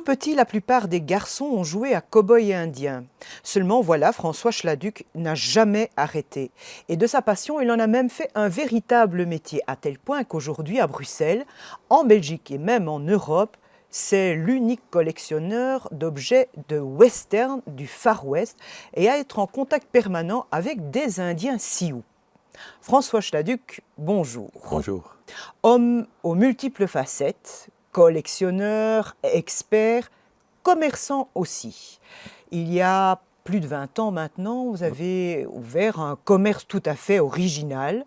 petit, la plupart des garçons ont joué à cow-boy et indien. Seulement, voilà, François Schladuc n'a jamais arrêté. Et de sa passion, il en a même fait un véritable métier, à tel point qu'aujourd'hui, à Bruxelles, en Belgique et même en Europe, c'est l'unique collectionneur d'objets de western du Far West et à être en contact permanent avec des Indiens Sioux. François Schladuc, bonjour. Bonjour. Homme aux multiples facettes, collectionneur, expert, commerçant aussi. Il y a plus de 20 ans maintenant, vous avez ouvert un commerce tout à fait original,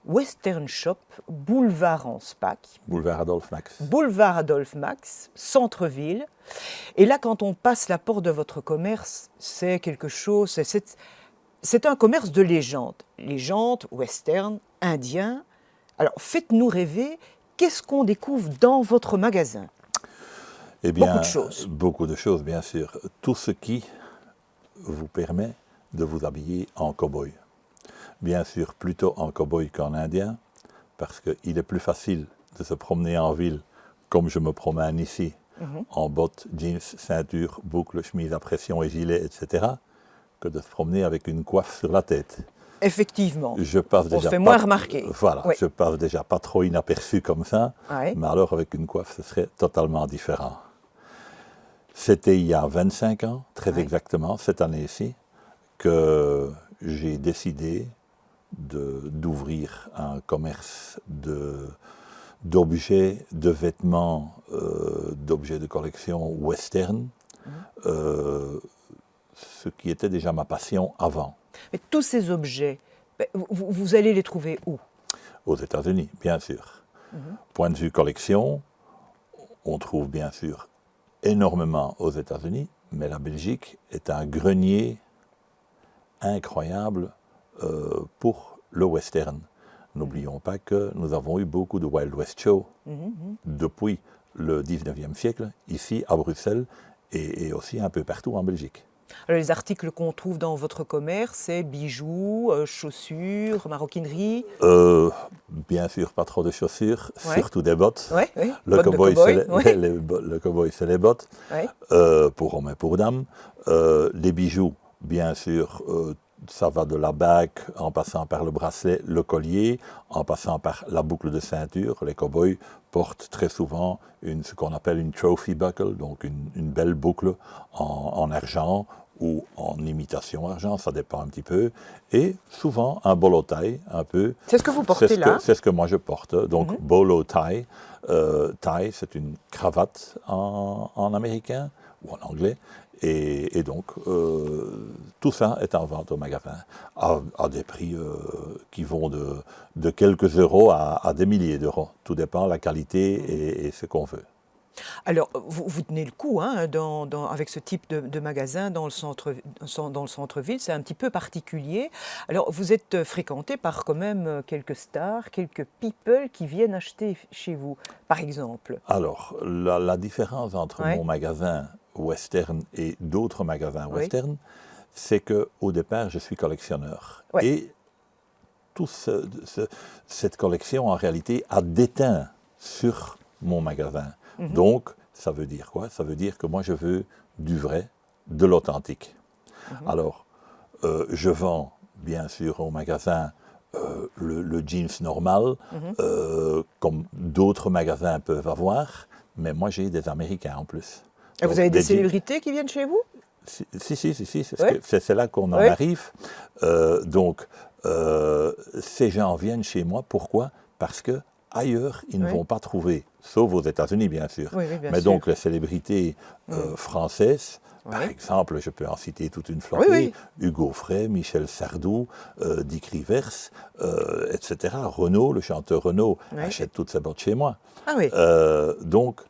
Western Shop, boulevard Anspach. Boulevard Adolphe Max. Boulevard Adolphe Max, centre-ville. Et là, quand on passe la porte de votre commerce, c'est quelque chose, c'est un commerce de légende. Légende, western, indien. Alors, faites-nous rêver, qu'est-ce qu'on découvre dans votre magasin? Eh bien, beaucoup de choses. Beaucoup de choses, bien sûr. Tout ce qui vous permet de vous habiller en cow-boy. Bien sûr, plutôt en cow-boy qu'en indien, parce qu'il est plus facile de se promener en ville, comme je me promène ici, en bottes, jeans, ceinture, boucles, chemise à pression et gilet, etc., que de se promener avec une coiffe sur la tête. Effectivement, Je passe on déjà se fait moins remarquer. Voilà, Oui. je passe déjà pas trop inaperçu comme ça, Oui. mais alors avec une coiffe, ce serait totalement différent. C'était il y a 25 ans, très exactement, cette année-ci, que j'ai décidé d'ouvrir un commerce d'objets, de vêtements, d'objets de collection western, ce qui était déjà ma passion avant. Mais tous ces objets, vous allez les trouver où? Aux États-Unis, bien sûr. Point de vue collection, on trouve bien sûr énormément aux États-Unis, mais la Belgique est un grenier incroyable pour le western. N'oublions pas que nous avons eu beaucoup de Wild West Show depuis le 19e siècle, ici à Bruxelles et aussi un peu partout en Belgique. Alors, les articles qu'on trouve dans votre commerce, c'est bijoux, chaussures, maroquinerie. Bien sûr, pas trop de chaussures, surtout des bottes. Ouais, oui. Le Bottes de cow-boy, c'est les bottes, Ouais. pour hommes et pour dames. Les bijoux, bien sûr, ça va de la bague, en passant par le bracelet, le collier, en passant par la boucle de ceinture. Les cow-boys portent très souvent ce qu'on appelle une trophy buckle, donc une belle boucle en argent ou en imitation argent, ça dépend un petit peu, et souvent un bolo tie, un peu. C'est ce que vous portez là? C'est ce que moi je porte, donc bolo tie. Tie, c'est une cravate en américain ou en anglais, et donc tout ça est en vente au magasin, à des prix qui vont de quelques euros à des milliers d'euros. Tout dépend de la qualité et ce qu'on veut. Alors, vous tenez le coup hein, avec ce type de magasin dans le centre-ville, c'est un petit peu particulier. Alors, vous êtes fréquenté par quand même quelques stars, quelques people qui viennent acheter chez vous, par exemple. Alors, la différence entre mon magasin western et d'autres magasins western, c'est qu'au départ, je suis collectionneur. Et toute cette collection, en réalité, a déteint sur mon magasin. Donc, ça veut dire quoi? Ça veut dire que moi, je veux du vrai, de l'authentique. Alors, je vends, bien sûr, au magasin le jeans normal, comme d'autres magasins peuvent avoir, mais moi, j'ai des Américains en plus. Et vous avez des célébrités qui viennent chez vous? Si, c'est là qu'on en arrive. Donc, ces gens viennent chez moi, pourquoi? Parce que ailleurs, ils ne vont pas trouver, sauf aux États-Unis, bien sûr. Mais donc, les célébrités françaises, par exemple, je peux en citer toute une flopée, Hugo Frey, Michel Sardou, Dick Rivers, etc. Renaud, le chanteur Renaud, achète toutes ses bottes chez moi. Donc,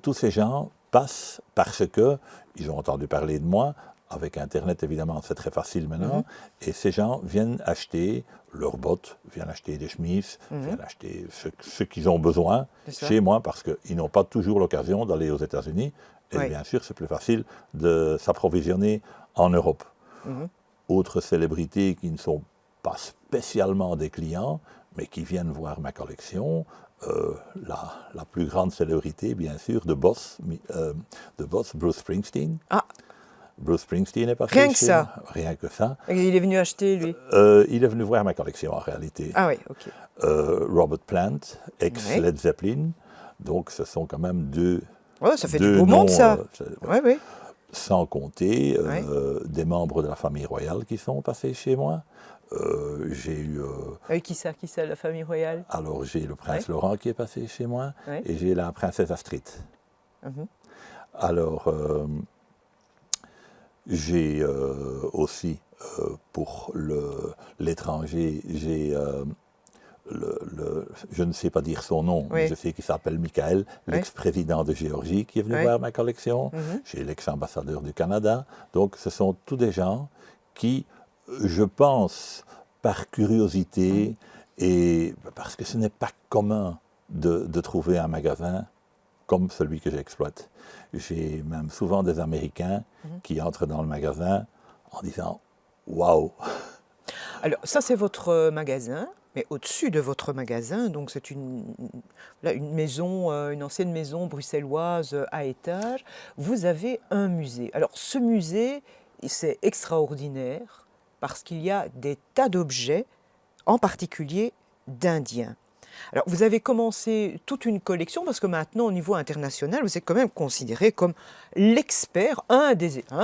tous ces gens passent parce qu'ils ont entendu parler de moi. Avec Internet, évidemment, c'est très facile maintenant. Et ces gens viennent acheter leurs bottes, viennent acheter des chemises, viennent acheter ce qu'ils ont besoin chez moi parce qu'ils n'ont pas toujours l'occasion d'aller aux États-Unis. Et bien sûr, c'est plus facile de s'approvisionner en Europe. Autres célébrités qui ne sont pas spécialement des clients, mais qui viennent voir ma collection, la plus grande célébrité, bien sûr, de Boss, Bruce Springsteen. Ah, Bruce Springsteen est passé rien que chez ça. moi. Rien que ça. Et il est venu acheter, lui. Il est venu voir ma collection, en réalité. Ah oui, ok. Robert Plant, Ouais. ex-Led Zeppelin. Donc, ce sont quand même deux Ouais, ça fait du deux beau monde, noms, ça. ouais. Oui, oui. Sans compter Ouais. des membres de la famille royale qui sont passés chez moi. J'ai eu Qui ça, la famille royale? alors j'ai le prince Ouais. Laurent qui est passé chez moi Ouais. et j'ai la princesse Astrid. Mhm. Alors j'ai aussi pour l'étranger j'ai je ne sais pas dire son nom, mais Oui. je sais qu'il s'appelle Michael, l'ex-président de Géorgie qui est venu Oui. voir ma collection. Mhm. J'ai l'ex-ambassadeur du Canada. Donc ce sont tous des gens qui, je pense, par curiosité et parce que ce n'est pas commun de trouver un magasin comme celui que j'exploite. J'ai même souvent des Américains qui entrent dans le magasin en disant « Waouh !» Alors, ça, c'est votre magasin. Mais au-dessus de votre magasin, donc c'est là, une maison, une ancienne maison bruxelloise à étage, vous avez un musée. Alors ce musée, c'est extraordinaire parce qu'il y a des tas d'objets, en particulier d'Indiens. Alors vous avez commencé toute une collection parce que maintenant au niveau international, vous êtes quand même considéré comme l'expert, un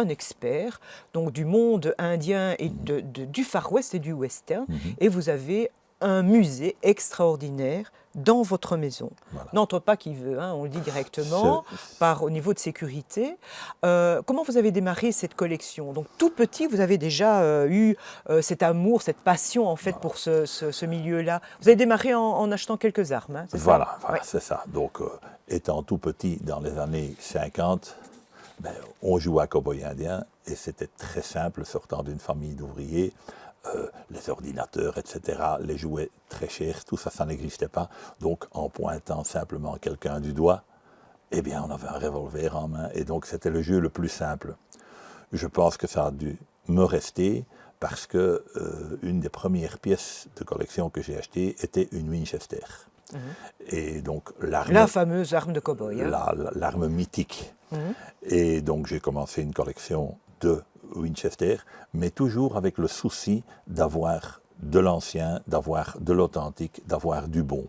expert donc du monde indien et du Far West et du Western. Et vous avez un musée extraordinaire dans votre maison. Voilà. N'entre pas qui veut, hein, on le dit directement, au niveau de sécurité. Comment vous avez démarré cette collection? Donc tout petit, vous avez déjà eu cet amour, cette passion en fait pour ce milieu-là. Vous avez démarré en achetant quelques armes, hein, c'est Voilà, ça? Ouais. c'est ça. Donc, étant tout petit dans les années 50, on jouait à cow-boy indien et c'était très simple, sortant d'une famille d'ouvriers. Les ordinateurs, etc., les jouets très chers, tout ça, ça n'existait pas. Donc, en pointant simplement quelqu'un du doigt, eh bien, on avait un revolver en main. Et donc, c'était le jeu le plus simple. Je pense que ça a dû me rester parce que une des premières pièces de collection que j'ai achetées était une Winchester. Et donc, la fameuse arme de cow-boy. Hein. L'arme mythique. Et donc, j'ai commencé une collection de Winchester, mais toujours avec le souci d'avoir de l'ancien, d'avoir de l'authentique, d'avoir du bon.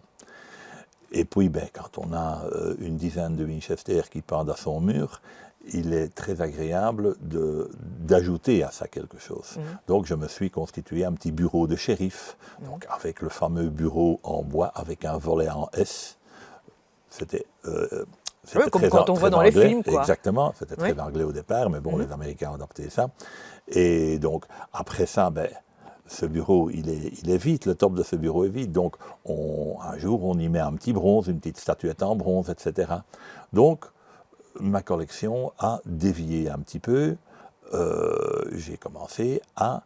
Et puis, quand on a une dizaine de Winchester qui pendent à son mur, il est très agréable d'ajouter à ça quelque chose. Donc, je me suis constitué un petit bureau de shérif, donc avec le fameux bureau en bois, avec un volet en S. C'était comme quand on voit dans les films, quoi. Exactement, c'était très anglais au départ, mais bon, les Américains ont adapté ça. Et donc, après ça, ce bureau, il est vide, le top de ce bureau est vide. Donc, un jour, on y met un petit bronze, une petite statuette en bronze, etc. Donc, ma collection a dévié un petit peu. J'ai commencé à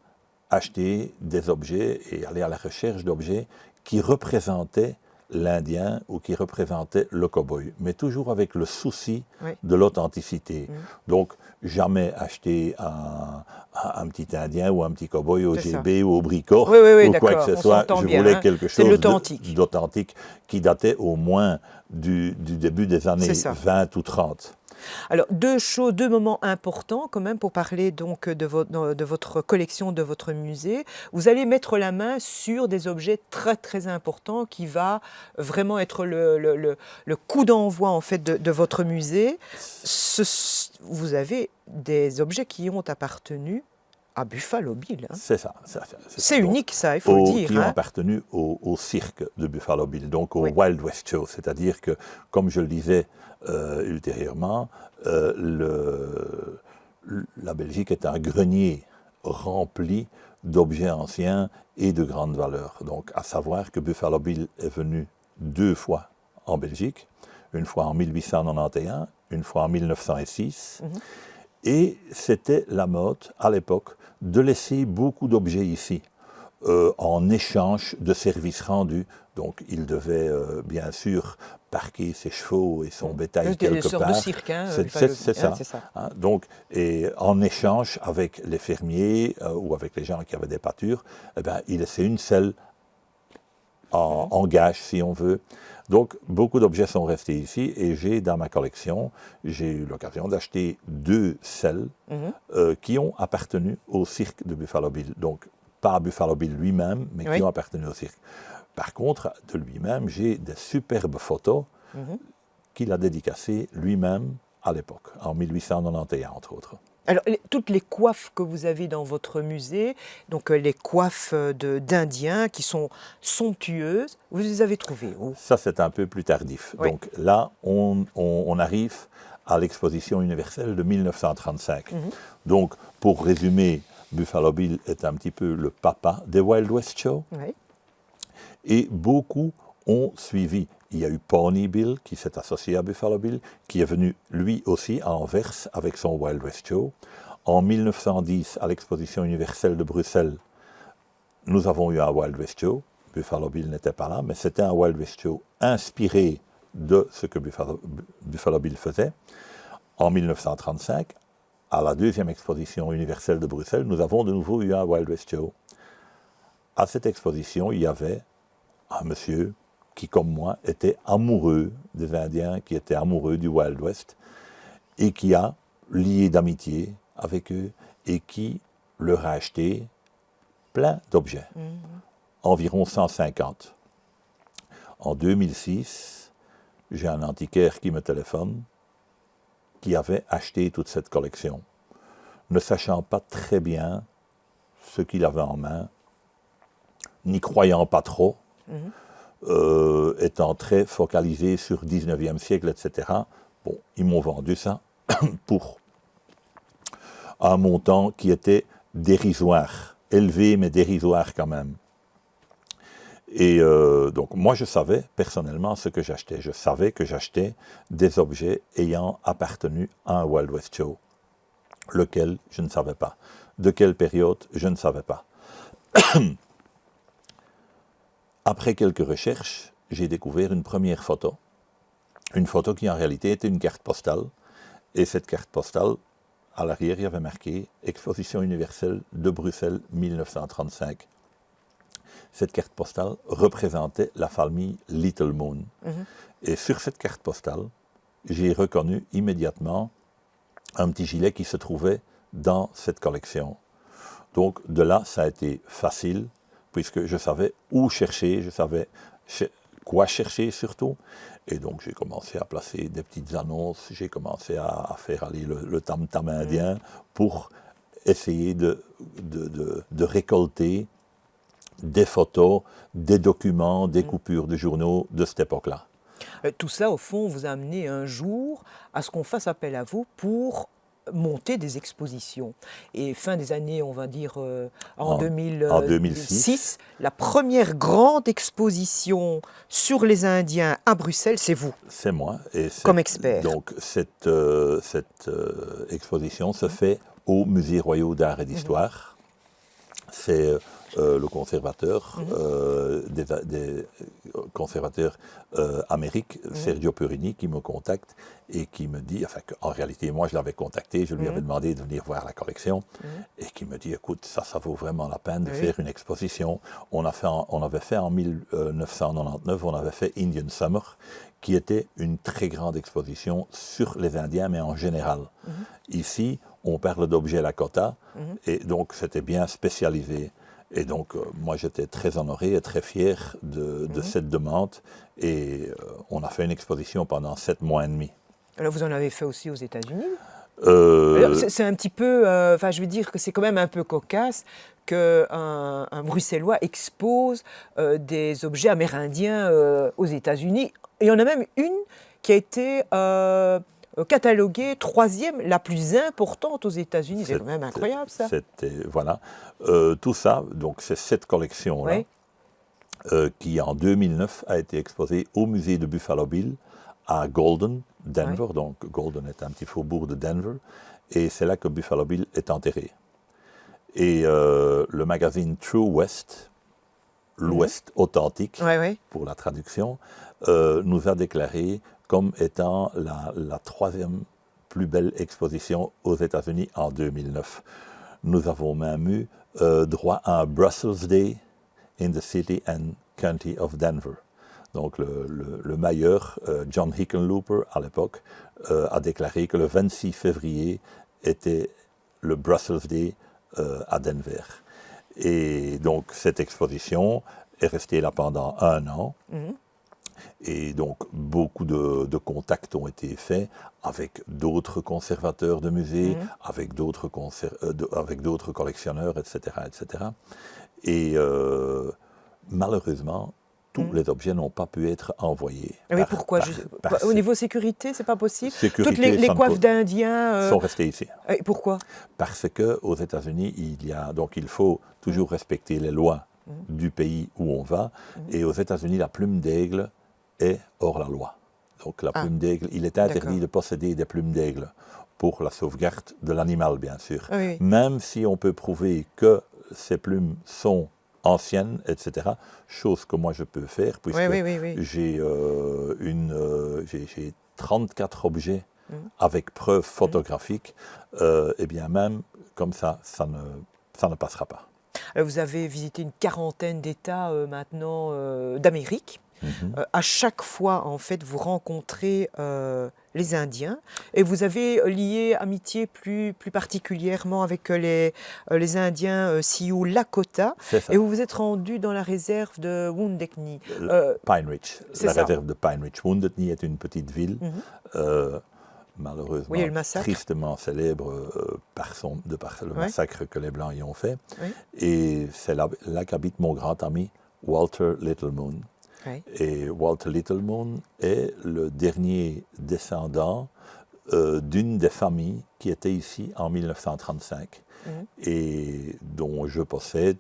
acheter des objets et aller à la recherche d'objets qui représentaient l'Indien ou qui représentait le cow-boy, mais toujours avec le souci de l'authenticité. Donc, jamais acheter un petit Indien ou un petit cow-boy au GB ou au Bricot ou quoi que ce soit. Je voulais quelque chose d'authentique qui datait au moins du début des années 20 ou 30. Alors, deux moments importants quand même pour parler donc de votre collection, de votre musée. Vous allez mettre la main sur des objets très très importants qui va vraiment être le coup d'envoi en fait de votre musée. Vous avez des objets qui ont appartenu à Buffalo Bill. Hein. C'est ça. C'est unique, ça, il faut le dire. Qui ont appartenu au cirque de Buffalo Bill, donc au Wild West Show. C'est-à-dire que, comme je le disais ultérieurement, la Belgique est un grenier rempli d'objets anciens et de grande valeur. Donc, à savoir que Buffalo Bill est venu 2 fois en Belgique, une fois en 1891, une fois en 1906. Et c'était la mode, à l'époque, de laisser beaucoup d'objets ici, en échange de services rendus. Donc, il devait, bien sûr, parquer ses chevaux et son bétail quelque part. Des sortes de cirque, hein, c'est ça. Hein, donc, et en échange avec les fermiers ou avec les gens qui avaient des pâtures, il laissait une selle en gage, si on veut. Donc, beaucoup d'objets sont restés ici et j'ai dans ma collection, j'ai eu l'occasion d'acheter 2 selles qui ont appartenu au cirque de Buffalo Bill. Donc, pas à Buffalo Bill lui-même, mais qui ont appartenu au cirque. Par contre, de lui-même, j'ai de superbes photos qu'il a dédicacées lui-même à l'époque, en 1891, entre autres. Alors, toutes les coiffes que vous avez dans votre musée, donc les coiffes d'Indiens qui sont somptueuses, vous les avez trouvées où? Ça, c'est un peu plus tardif. Oui. Donc là, on arrive à l'exposition universelle de 1935. Donc, pour résumer, Buffalo Bill est un petit peu le papa des Wild West Show. Oui. Et beaucoup ont suivi. Il y a eu Pony Bill qui s'est associé à Buffalo Bill, qui est venu lui aussi à Anvers avec son Wild West Show. En 1910, à l'exposition universelle de Bruxelles, nous avons eu un Wild West Show. Buffalo Bill n'était pas là, mais c'était un Wild West Show inspiré de ce que Buffalo Bill faisait. En 1935, à la 2e exposition universelle de Bruxelles, nous avons de nouveau eu un Wild West Show. À cette exposition, il y avait un monsieur qui, comme moi, était amoureux des Indiens, qui était amoureux du Wild West, et qui a lié d'amitié avec eux, et qui leur a acheté plein d'objets, environ 150. En 2006, j'ai un antiquaire qui me téléphone, qui avait acheté toute cette collection, ne sachant pas très bien ce qu'il avait en main, n'y croyant pas trop, étant très focalisé sur le 19e siècle, etc. Bon, ils m'ont vendu ça pour un montant qui était dérisoire, élevé mais dérisoire quand même. Et donc moi je savais personnellement ce que j'achetais. Je savais que j'achetais des objets ayant appartenu à un Wild West Show. Lequel, je ne savais pas. De quelle période, je ne savais pas. Après quelques recherches, j'ai découvert une première photo. Une photo qui en réalité était une carte postale. Et cette carte postale, à l'arrière, il y avait marqué « Exposition universelle de Bruxelles 1935 ». Cette carte postale représentait la famille Little Moon. Et sur cette carte postale, j'ai reconnu immédiatement un petit gilet qui se trouvait dans cette collection. Donc de là, ça a été facile, puisque je savais où chercher, je savais quoi chercher surtout. Et donc j'ai commencé à placer des petites annonces, j'ai commencé à faire aller le tam-tam indien pour essayer de récolter des photos, des documents, des coupures de journaux de cette époque-là. Tout ça, au fond, vous a amené un jour à ce qu'on fasse appel à vous pour monter des expositions. Et fin des années, on va dire en 2006, la première grande exposition sur les Indiens à Bruxelles, c'est vous. C'est moi. Et comme expert. Donc cette exposition se fait au Musée royal d'art et d'histoire. C'est le conservateur des conservateurs Amérique, Sergio Purini, qui me contacte et qui me dit, enfin en réalité moi je l'avais contacté, je lui avais demandé de venir voir la collection et qui me dit écoute ça vaut vraiment la peine de faire une exposition. On avait fait en 1999, on avait fait Indian Summer qui était une très grande exposition sur les Indiens mais en général. Ici on parle d'objets Lakota et donc c'était bien spécialisé. Et donc, moi, j'étais très honoré et très fier de cette demande. Et on a fait une exposition pendant 7 mois et demi. Alors, vous en avez fait aussi aux États-Unis C'est un petit peu... je veux dire que c'est quand même un peu cocasse qu'un Bruxellois expose des objets amérindiens aux États-Unis. Et il y en a même une qui a été... cataloguée 3e, la plus importante aux États-Unis. C'est quand même incroyable, ça. Voilà. Tout ça, donc c'est cette collection-là, qui en 2009 a été exposée au musée de Buffalo Bill à Golden, Denver. Donc Golden est un petit faubourg de Denver. Et c'est là que Buffalo Bill est enterré. Et le magazine True West, l'Ouest authentique, pour la traduction, nous a déclaré comme étant la 3e plus belle exposition aux États-Unis en 2009. Nous avons même eu droit à un Brussels Day in the City and County of Denver. Donc le mayor, John Hickenlooper, à l'époque, a déclaré que le 26 février était le Brussels Day à Denver. Et donc cette exposition est restée là pendant 1 an. Et donc beaucoup de contacts ont été faits avec d'autres conservateurs de musées, avec d'autres collectionneurs, etc. etc. Et malheureusement, tous les objets n'ont pas pu être envoyés. Mais pourquoi au niveau sécurité, c'est pas possible? Toutes les coiffes d'Indiens sont restées ici. Et pourquoi? Parce qu'aux États-Unis, il faut toujours respecter les lois du pays où on va. Et aux États-Unis, la plume d'aigle est hors la loi. Donc la plume d'aigle, il est interdit de posséder des plumes d'aigle pour la sauvegarde de l'animal, bien sûr. Oui. Même si on peut prouver que ces plumes sont anciennes, etc. Chose que moi je peux faire, puisque j'ai 34 objets avec preuves photographiques. Et bien même comme ça ne passera pas. Vous avez visité une quarantaine d'États maintenant d'Amérique. À chaque fois, en fait, vous rencontrez les Indiens et vous avez lié amitié plus particulièrement avec les Indiens Sioux Lakota. Et vous vous êtes rendu dans la réserve de Wounded Knee. Pine Ridge. La réserve de Pine Ridge. Wounded Knee est une petite ville. Malheureusement, tristement célèbre par le massacre que les Blancs y ont fait. Et c'est là qu'habite mon grand ami Walter Little Moon. Et Walter Little Moon est le dernier descendant d'une des familles qui était ici en 1935 et dont je possède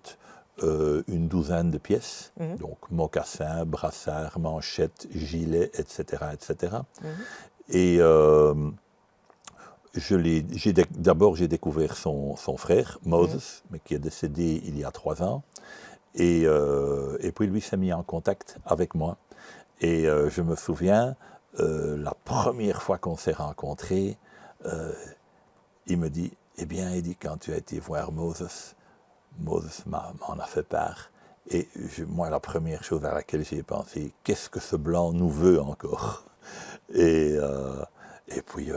une douzaine de pièces, donc mocassins, brassards, manchettes, gilets, etc. etc. Et d'abord j'ai découvert son frère, Moses, mais qui est décédé il y a 3 ans. Et puis lui s'est mis en contact avec moi. Et je me souviens, la première fois qu'on s'est rencontrés, il me dit, eh bien, Eddie, quand tu as été voir Moses m'en a fait part. Et moi, la première chose à laquelle j'ai pensé, qu'est-ce que ce blanc nous veut encore? Et puis,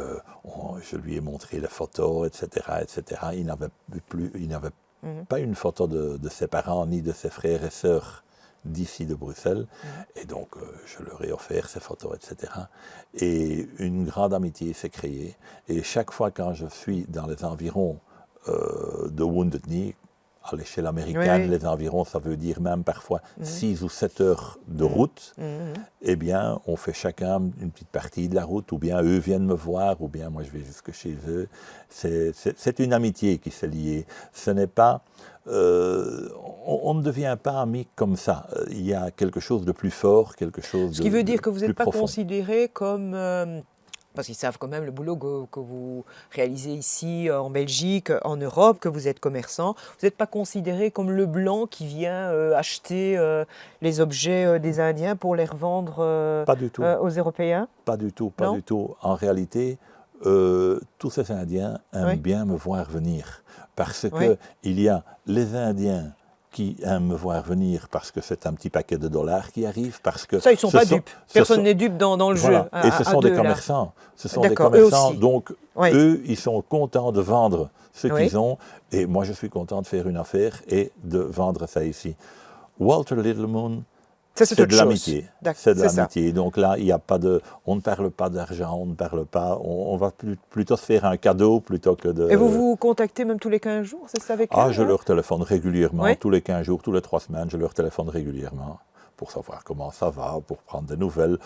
je lui ai montré les photos, etc., etc. Il n'avait pas une photo de ses parents ni de ses frères et sœurs d'ici de Bruxelles. Et donc, je leur ai offert ces photos, etc. Et une grande amitié s'est créée. Et chaque fois quand je suis dans les environs de Wounded Knee, à l'échelle américaine, les environs, ça veut dire même parfois 6 ou 7 heures de route, eh bien, on fait chacun une petite partie de la route, ou bien eux viennent me voir, ou bien moi je vais jusque chez eux. C'est une amitié qui s'est liée. Ce n'est pas... on ne devient pas amis comme ça. Il y a quelque chose de plus fort, quelque chose de Ce qui veut dire que vous n'êtes pas profond. considéré comme... parce qu'ils savent quand même le boulot que vous réalisez ici, en Belgique, en Europe, que vous êtes commerçant. Vous n'êtes pas considéré comme le blanc qui vient acheter les objets des Indiens pour les revendre pas du tout. Aux Européens? Pas du tout, pas du tout. En réalité, tous ces Indiens aiment bien me voir venir. Parce qu'il y a les Indiens qui aiment me voir venir parce que c'est un petit paquet de dollars qui arrive, parce que... Ça, ils ne sont pas dupes. Personne n'est dupe dans le jeu. Et ce sont des commerçants. Ce sont des commerçants, donc eux, ils sont contents de vendre ce qu'ils ont, et moi, je suis content de faire une affaire et de vendre ça ici. Walter Little Moon, c'est de l'amitié. C'est de l'amitié. Donc là, il y a pas de, on ne parle pas d'argent, on ne parle pas, on va plutôt se faire un cadeau plutôt que de... Et vous vous contactez même tous les 15 jours, c'est ça avec eux? Je leur téléphone régulièrement, tous les 15 jours, tous les 3 semaines, je leur téléphone régulièrement pour savoir comment ça va, pour prendre des nouvelles.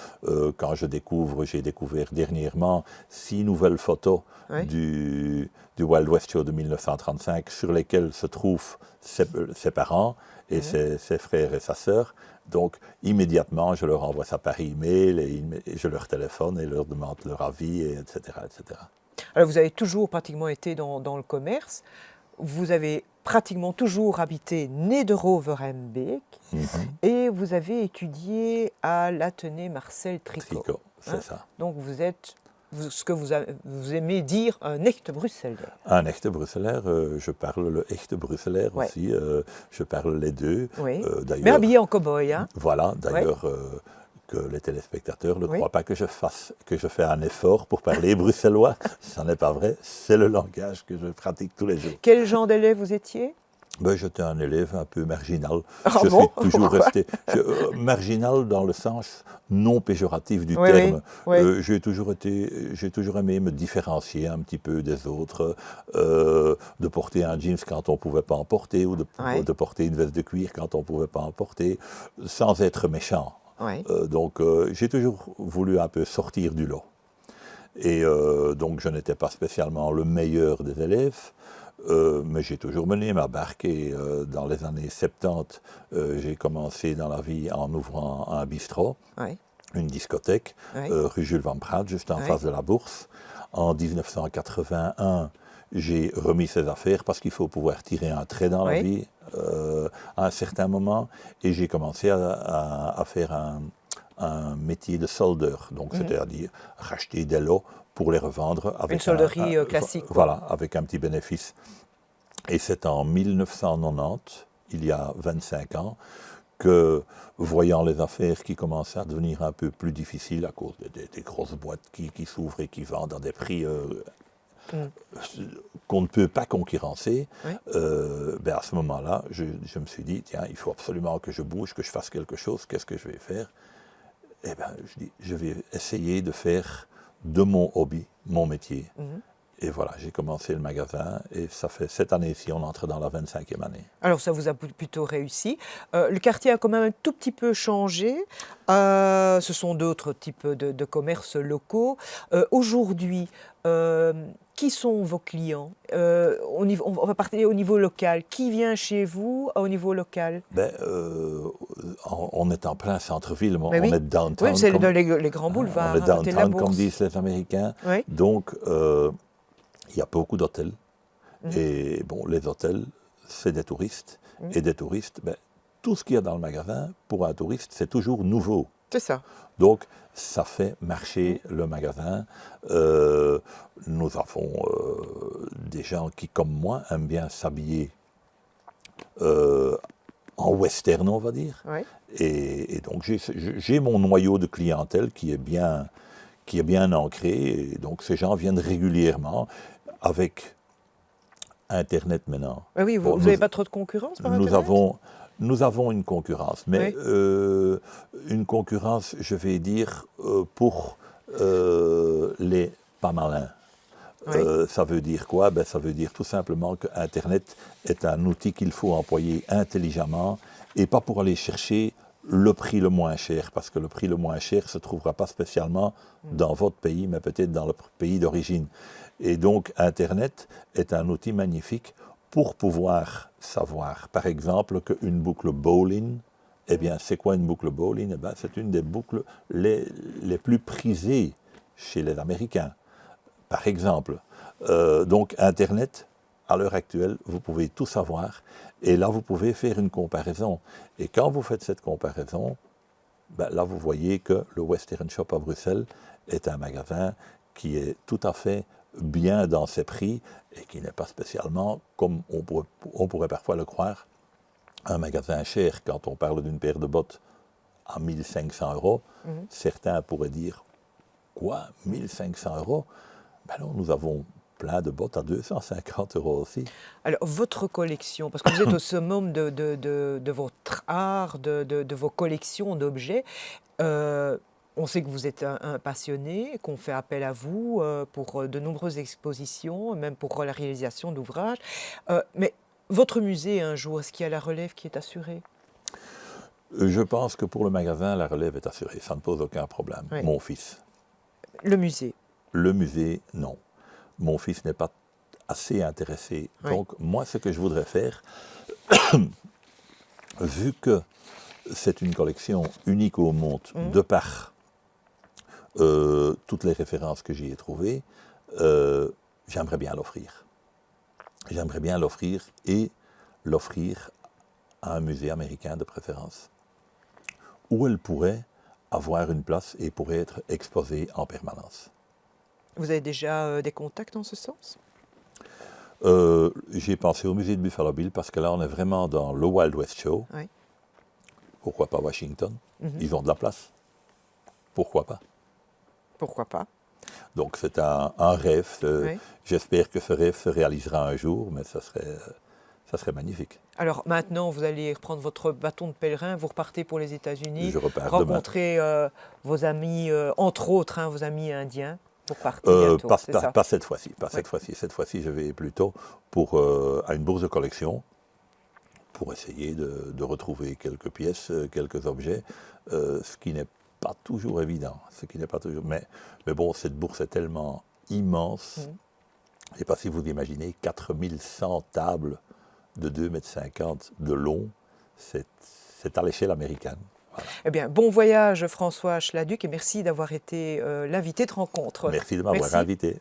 Quand j'ai découvert dernièrement 6 nouvelles photos du Wild West Show de 1935 sur lesquelles se trouvent ses parents et ses frères et sa sœur. Donc, immédiatement, je leur envoie ça par email et je leur téléphone et leur demande leur avis, etc., etc. Alors, vous avez toujours pratiquement été dans le commerce. Vous avez pratiquement toujours habité Nederhove-Rembeek et vous avez étudié à l'Athénée Marcel Tricot. C'est ça. Donc, vous êtes ce que vous aimez dire un echte Bruxellaire. Un echte Bruxellaire, je parle le echte Bruxellaire aussi, je parle les deux. Oui. Mais habillé en cow-boy, hein? Voilà, d'ailleurs, que les téléspectateurs ne croient pas que je fais un effort pour parler bruxellois. Ça n'est pas vrai, c'est le langage que je pratique tous les jours. Quel genre d'élève vous étiez? J'étais un élève un peu marginal. Je suis toujours resté marginal dans le sens non péjoratif du terme. J'ai toujours aimé me différencier un petit peu des autres, de porter un jeans quand on ne pouvait pas en porter, ou de porter une veste de cuir quand on ne pouvait pas en porter, sans être méchant. Donc j'ai toujours voulu un peu sortir du lot. Et donc je n'étais pas spécialement le meilleur des élèves. Mais j'ai toujours mené ma barque et dans les années 70, j'ai commencé dans la vie en ouvrant un bistrot, une discothèque, rue Jules Van Praat, juste en face de la Bourse. En 1981, j'ai remis ses affaires parce qu'il faut pouvoir tirer un trait dans la vie à un certain moment. Et j'ai commencé à faire un métier de soldeur, donc c'est-à-dire racheter des lots pour les revendre avec une solderie classique. Voilà, avec un petit bénéfice. Et c'est en 1990, il y a 25 ans, que, voyant les affaires qui commençaient à devenir un peu plus difficiles à cause des grosses boîtes qui s'ouvrent et qui vendent à des prix qu'on ne peut pas concurrencer, à ce moment-là, je me suis dit, tiens, il faut absolument que je bouge, que je fasse quelque chose, qu'est-ce que je vais faire? Eh bien, je dis, je vais essayer de faire de mon hobby, mon métier. Et voilà, j'ai commencé le magasin et ça fait cette année-ci, on entre dans la 25e année. Alors ça vous a plutôt réussi. Le quartier a quand même un tout petit peu changé. Ce sont d'autres types de commerces locaux. Aujourd'hui, qui sont vos clients? On va partir au niveau local. Qui vient chez vous au niveau local? On est en plein centre-ville, on est downtown. Oui, c'est les grands boulevards. On est downtown, comme disent les Américains. Donc, il y a beaucoup d'hôtels. Et bon, les hôtels, c'est des touristes. Et des touristes, tout ce qu'il y a dans le magasin, pour un touriste, c'est toujours nouveau. C'est ça. Donc, ça fait marcher le magasin. Nous avons des gens qui, comme moi, aiment bien s'habiller en western, on va dire. Et donc, j'ai mon noyau de clientèle qui est bien ancré. Et donc, ces gens viennent régulièrement avec Internet maintenant. Oui, vous n'avez pas trop de concurrence par Internet? Nous avons une concurrence, mais une concurrence, je vais dire, pour les pas malins. Ça veut dire quoi? Ça veut dire tout simplement que Internet est un outil qu'il faut employer intelligemment et pas pour aller chercher le prix le moins cher, parce que le prix le moins cher ne se trouvera pas spécialement dans votre pays, mais peut-être dans le pays d'origine. Et donc, Internet est un outil magnifique pour pouvoir savoir, par exemple, qu'une boucle bowling, c'est quoi une boucle bowling? C'est une des boucles les plus prisées chez les Américains, par exemple. Donc, Internet, à l'heure actuelle, vous pouvez tout savoir, et là, vous pouvez faire une comparaison. Et quand vous faites cette comparaison, là, vous voyez que le Western Shop à Bruxelles est un magasin qui est tout à fait bien dans ses prix et qui n'est pas spécialement, comme on pourrait parfois le croire, un magasin cher. Quand on parle d'une paire de bottes à 1 500 €, certains pourraient dire « Quoi, 1 500 €? » Non, nous avons plein de bottes à 250 € aussi. Alors, votre collection, parce que vous êtes au summum de votre art, de vos collections d'objets, on sait que vous êtes un passionné, qu'on fait appel à vous pour de nombreuses expositions, même pour la réalisation d'ouvrages. Mais votre musée, un jour, est-ce qu'il y a la relève qui est assurée? Je pense que pour le magasin, la relève est assurée. Ça ne pose aucun problème. Mon fils. Le musée? Le musée, non. Mon fils n'est pas assez intéressé. Donc, moi, ce que je voudrais faire, vu que c'est une collection unique au monde, de par toutes les références que j'y ai trouvées, j'aimerais bien l'offrir. J'aimerais bien l'offrir et l'offrir à un musée américain de préférence, où elle pourrait avoir une place et pourrait être exposée en permanence. Vous avez déjà des contacts en ce sens? J'ai pensé au musée de Buffalo Bill parce que là, on est vraiment dans le Wild West Show. Oui. Pourquoi pas Washington? Ils ont de la place. Pourquoi pas? Pourquoi pas? Donc c'est un rêve. Oui. J'espère que ce rêve se réalisera un jour, mais ça serait magnifique. Alors maintenant, vous allez reprendre votre bâton de pèlerin, vous repartez pour les États-Unis, Je repars rencontrer vos amis, entre autres, vos amis indiens. Vous partez bientôt, c'est ça? Pas cette fois-ci. Oui. Cette fois-ci, je vais plutôt à une bourse de collection pour essayer de retrouver quelques pièces, quelques objets, ce qui n'est pas toujours évident. Mais bon, cette bourse est tellement immense. Je ne sais pas si vous imaginez, 4100 tables de 2,50 m de long, c'est à l'échelle américaine. Voilà. Eh bien, bon voyage François Schladuc et merci d'avoir été l'invité de rencontre. Merci de m'avoir invité.